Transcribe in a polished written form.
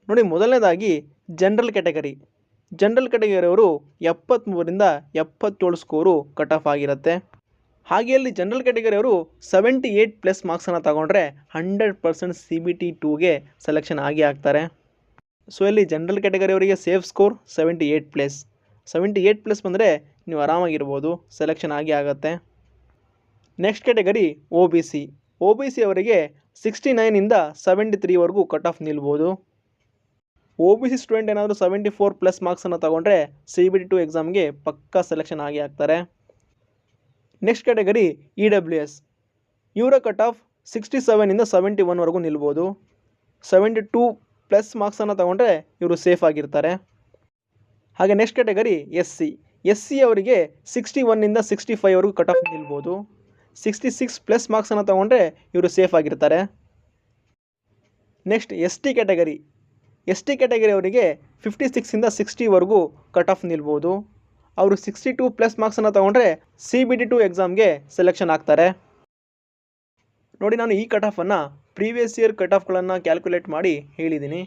ನೋಡಿ, ಮೊದಲನೇದಾಗಿ general ಕ್ಯಾಟಗರಿಯವರು 73ರಿಂದ 77 score cut off ಆಗಿರುತ್ತೆ. ಹಾಗೆ ಅಲ್ಲಿ ಜನರಲ್ ಕ್ಯಾಟಗರಿಯವರು 78+ ಮಾರ್ಕ್ಸನ್ನು ತಗೊಂಡ್ರೆ 100% CBT 2ಗೆ ಸೆಲೆಕ್ಷನ್ ಆಗಿ ಆಗ್ತಾರೆ. ಸೊ ಇಲ್ಲಿ ಜನರಲ್ ಕ್ಯಾಟಗರಿಯವರಿಗೆ ಸೇಫ್ ಸ್ಕೋರ್ 78+ ಬಂದರೆ ನೀವು ಆರಾಮಾಗಿರ್ಬೋದು, ಸೆಲೆಕ್ಷನ್ ಆಗಿ ಆಗುತ್ತೆ. ನೆಕ್ಸ್ಟ್ ಕ್ಯಾಟಗರಿ OBC ಅವರಿಗೆ 69ಇಂದ 73ವರೆಗೂ ಕಟ್ ಆಫ್ ನಿಲ್ಬೋದು. OBC ಸ್ಟೂಡೆಂಟ್ ಏನಾದರೂ 74+ ಮಾರ್ಕ್ಸನ್ನು ತಗೊಂಡ್ರೆ CBT 2 ಎಕ್ಸಾಮ್ಗೆ ಪಕ್ಕಾ ಸೆಲೆಕ್ಷನ್ ಆಗಿ ಆಗ್ತಾರೆ. Next category EWS. ಇವರ ಕಟ್ ಆಫ್ 67ಇಂದ 71ವರೆಗೂ ನಿಲ್ಬೋದು. 72+ ಮಾರ್ಕ್ಸನ್ನು ತಗೊಂಡ್ರೆ ಇವರು ಸೇಫ್ ಆಗಿರ್ತಾರೆ. ಹಾಗೆ ನೆಕ್ಸ್ಟ್ ಕ್ಯಾಟಗರಿ SC ಅವರಿಗೆ 61ಇಂದ 65ವರೆಗೂ ಕಟ್ ಆಫ್ ನಿಲ್ಬೋದು. 66+ ಮಾರ್ಕ್ಸನ್ನು ತಗೊಂಡ್ರೆ ಇವರು ಸೇಫ್ ಆಗಿರ್ತಾರೆ. ನೆಕ್ಸ್ಟ್ ST ಕ್ಯಾಟಗರಿ ಅವರಿಗೆ 56ಇಂದ 60ವರೆಗೂ ಕಟ್ ಆಫ್ ನಿಲ್ಬೋದು. ಅವರು 62+ ಮಾರ್ಕ್ಸನ್ನು ತಗೊಂಡ್ರೆ CBT 2 ಎಕ್ಸಾಮ್ಗೆ ಸೆಲೆಕ್ಷನ್ ಆಗ್ತಾರೆ. ನೋಡಿ, ನಾನು ಈ ಕಟ್ ಆಫನ್ನು ಪ್ರೀವಿಯಸ್ ಇಯರ್ ಕಟ್ ಆಫ್ಗಳನ್ನು ಕ್ಯಾಲ್ಕುಲೇಟ್ ಮಾಡಿ ಹೇಳಿದ್ದೀನಿ.